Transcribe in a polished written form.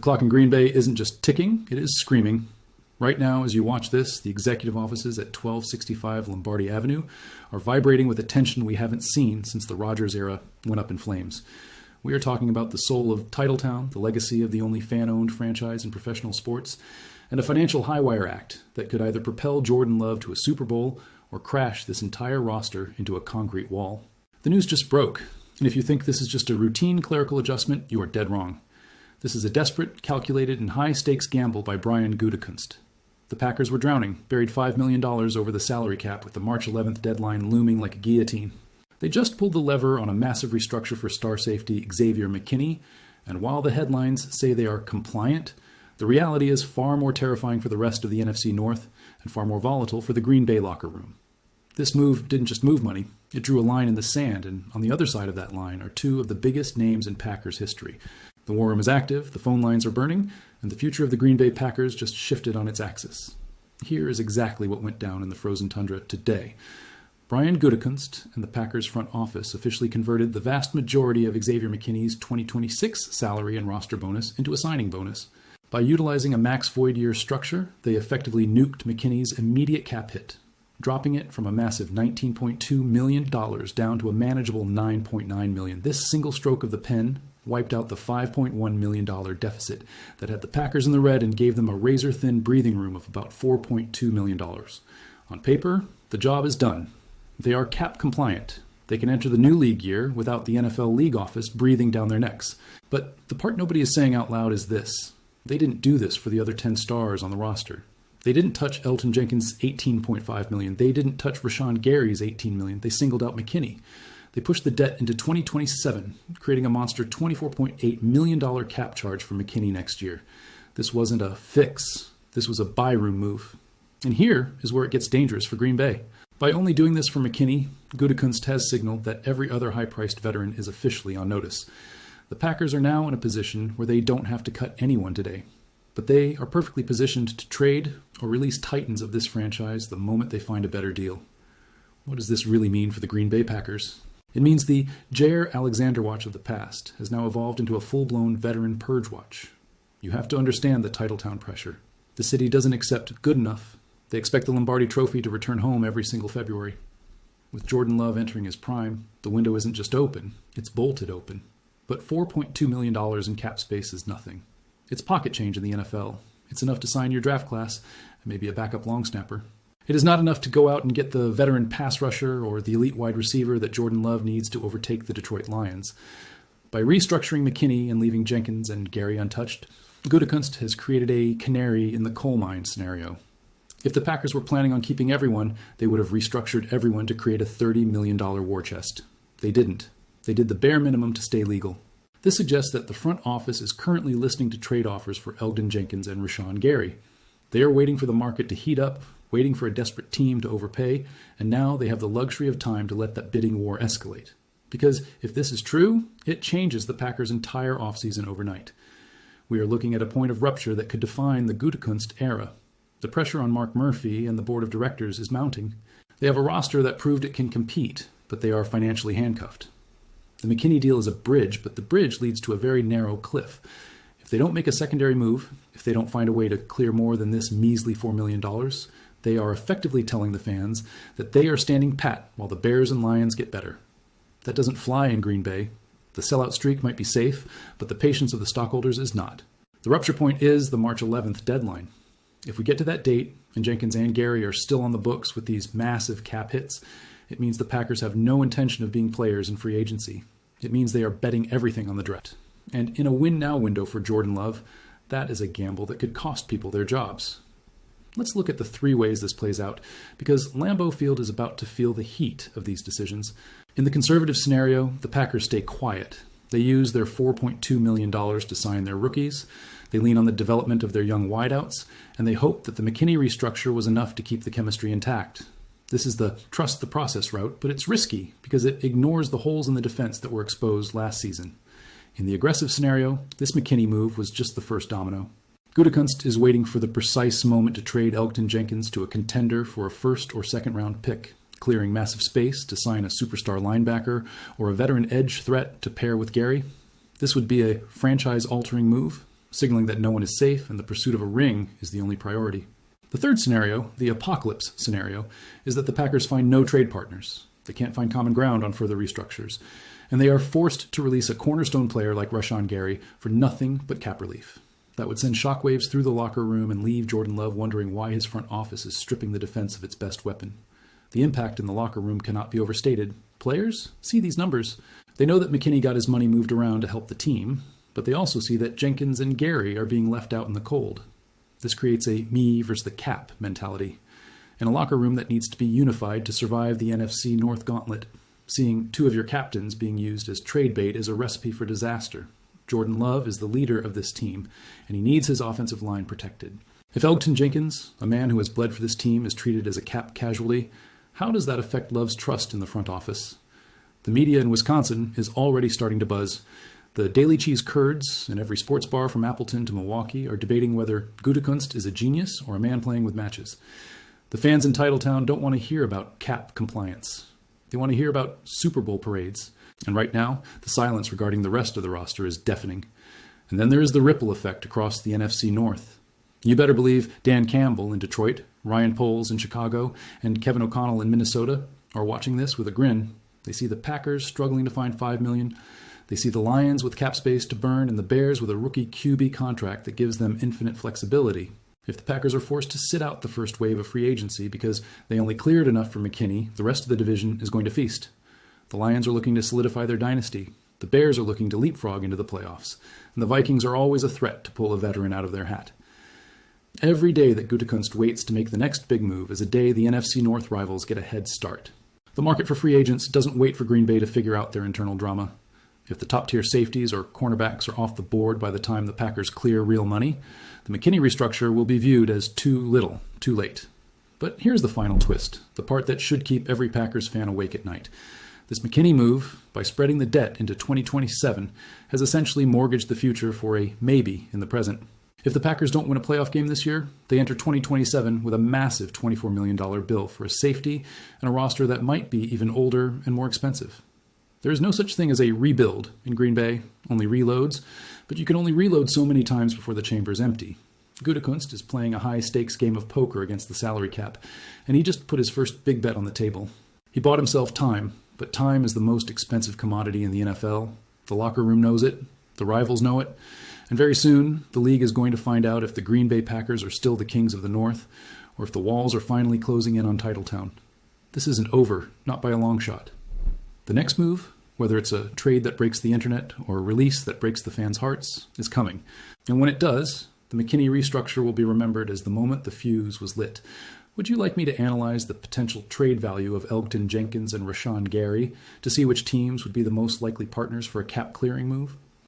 clock in Green Bay isn't just ticking, it is screaming. Right now, as you watch this, the executive offices at 1265 Lombardi Avenue are vibrating with a tension we haven't seen since the Rodgers era went up in flames. We are talking about the soul of Titletown, the legacy of the only fan-owned franchise in professional sports, and a financial high-wire act that could either propel Jordan Love to a Super Bowl or crash this entire roster into a concrete wall. The news just broke, and if you think this is just a routine clerical adjustment, you are dead wrong. This is a desperate, calculated, and high-stakes gamble by Brian Gutekunst. The Packers were drowning, buried $5 million over the salary cap with the March 11th deadline looming like a guillotine. They just pulled the lever on a massive restructure for star safety Xavier McKinney, and while the headlines say they are compliant, the reality is far more terrifying for the rest of the NFC North and far more volatile for the Green Bay locker room. This move didn't just move money, it drew a line in the sand, and on the other side of that line are two of the biggest names in Packers history. The war room is active, the phone lines are burning, and the future of the Green Bay Packers just shifted on its axis. Here is exactly what went down in the frozen tundra today. Brian Gutekunst and the Packers front office officially converted the vast majority of Xavier McKinney's 2026 salary and roster bonus into a signing bonus. By utilizing a max void year structure, they effectively nuked McKinney's immediate cap hit, dropping it from a massive $19.2 million down to a manageable $9.9 million. This single stroke of the pen wiped out the $5.1 million deficit that had the Packers in the red and gave them a razor-thin breathing room of about $4.2 million. On paper, the job is done. They are cap compliant. They can enter the new league year without the NFL league office breathing down their necks. But the part nobody is saying out loud is this. They didn't do this for the other 10 stars on the roster. They didn't touch Elgton Jenkins' $18.5 million. They didn't touch Rashawn Gary's $18 million. They singled out McKinney. They pushed the debt into 2027, creating a monster $24.8 million cap charge for McKinney next year. This wasn't a fix. This was a buy room move. And here is where it gets dangerous for Green Bay. By only doing this for McKinney, Gutekunst has signaled that every other high-priced veteran is officially on notice. The Packers are now in a position where they don't have to cut anyone today, but they are perfectly positioned to trade or release titans of this franchise the moment they find a better deal. What does this really mean for the Green Bay Packers? It means the Jair Alexander watch of the past has now evolved into a full-blown veteran purge watch. You have to understand the Titletown pressure. The city doesn't accept good enough. They expect the Lombardi Trophy to return home every single February. With Jordan Love entering his prime, the window isn't just open, it's bolted open. But $4.2 million in cap space is nothing. It's pocket change in the NFL. It's enough to sign your draft class and maybe a backup long snapper. It is not enough to go out and get the veteran pass rusher or the elite wide receiver that Jordan Love needs to overtake the Detroit Lions. By restructuring McKinney and leaving Jenkins and Gary untouched, Gutekunst has created a canary in the coal mine scenario. If the Packers were planning on keeping everyone, they would have restructured everyone to create a $30 million war chest. They didn't. They did the bare minimum to stay legal. This suggests that the front office is currently listening to trade offers for Elgton Jenkins and Rashawn Gary. They are waiting for the market to heat up, waiting for a desperate team to overpay, and now they have the luxury of time to let that bidding war escalate. Because if this is true, it changes the Packers' entire offseason overnight. We are looking at a point of rupture that could define the Gutekunst era. The pressure on Mark Murphy and the board of directors is mounting. They have a roster that proved it can compete, but they are financially handcuffed. The McKinney deal is a bridge, but the bridge leads to a very narrow cliff. If they don't make a secondary move, if they don't find a way to clear more than this measly $4 million, they are effectively telling the fans that they are standing pat while the Bears and Lions get better. That doesn't fly in Green Bay. The sellout streak might be safe, but the patience of the stockholders is not. The rupture point is the March 11th deadline. If we get to that date, and Jenkins and Gary are still on the books with these massive cap hits, it means the Packers have no intention of being players in free agency. It means they are betting everything on the draft. And in a win-now window for Jordan Love, that is a gamble that could cost people their jobs. Let's look at the three ways this plays out, because Lambeau Field is about to feel the heat of these decisions. In the conservative scenario, the Packers stay quiet. They use their $4.2 million to sign their rookies. They lean on the development of their young wideouts, and they hope that the McKinney restructure was enough to keep the chemistry intact. This is the trust the process route, but it's risky because it ignores the holes in the defense that were exposed last season. In the aggressive scenario, this McKinney move was just the first domino. Gutekunst is waiting for the precise moment to trade Elgton Jenkins to a contender for a first or second round pick, clearing massive space to sign a superstar linebacker or a veteran edge threat to pair with Gary. This would be a franchise-altering move, signaling that no one is safe and the pursuit of a ring is the only priority. The third scenario, the apocalypse scenario, is that the Packers find no trade partners. They can't find common ground on further restructures, and they are forced to release a cornerstone player like Rashawn Gary for nothing but cap relief. That would send shockwaves through the locker room and leave Jordan Love wondering why his front office is stripping the defense of its best weapon. The impact in the locker room cannot be overstated. Players see these numbers. They know that McKinney got his money moved around to help the team, but they also see that Jenkins and Gary are being left out in the cold. This creates a me versus the cap mentality. In a locker room that needs to be unified to survive the NFC North gauntlet, seeing two of your captains being used as trade bait is a recipe for disaster. Jordan Love is the leader of this team, and he needs his offensive line protected. If Elgton Jenkins, a man who has bled for this team, is treated as a cap casualty, how does that affect Love's trust in the front office? The media in Wisconsin is already starting to buzz. The Daily Cheese Kurds in every sports bar from Appleton to Milwaukee are debating whether Gutekunst is a genius or a man playing with matches. The fans in Titletown don't want to hear about cap compliance. They want to hear about Super Bowl parades. And right now, the silence regarding the rest of the roster is deafening. And then there is the ripple effect across the NFC North. You better believe Dan Campbell in Detroit, Ryan Poles in Chicago, and Kevin O'Connell in Minnesota are watching this with a grin. They see the Packers struggling to find $5 million. They see the Lions with cap space to burn and the Bears with a rookie QB contract that gives them infinite flexibility. If the Packers are forced to sit out the first wave of free agency because they only cleared enough for McKinney, the rest of the division is going to feast. The Lions are looking to solidify their dynasty. The Bears are looking to leapfrog into the playoffs. And the Vikings are always a threat to pull a veteran out of their hat. Every day that Gutekunst waits to make the next big move is a day the NFC North rivals get a head start. The market for free agents doesn't wait for Green Bay to figure out their internal drama. If the top-tier safeties or cornerbacks are off the board by the time the Packers clear real money, the McKinney restructure will be viewed as too little, too late. But here's the final twist, the part that should keep every Packers fan awake at night. This McKinney move, by spreading the debt into 2027, has essentially mortgaged the future for a maybe in the present. If the Packers don't win a playoff game this year, they enter 2027 with a massive $24 million bill for a safety and a roster that might be even older and more expensive. There is no such thing as a rebuild in Green Bay, only reloads, but you can only reload so many times before the chamber is empty. Gutekunst is playing a high-stakes game of poker against the salary cap, and he just put his first big bet on the table. He bought himself time, but time is the most expensive commodity in the NFL. The locker room knows it, the rivals know it, and very soon the league is going to find out if the Green Bay Packers are still the kings of the North, or if the walls are finally closing in on Titletown. This isn't over, not by a long shot. The next move, whether it's a trade that breaks the internet or a release that breaks the fans' hearts, is coming. And when it does, the McKinney restructure will be remembered as the moment the fuse was lit. Would you like me to analyze the potential trade value of Elgton Jenkins and Rashawn Gary to see which teams would be the most likely partners for a cap-clearing move?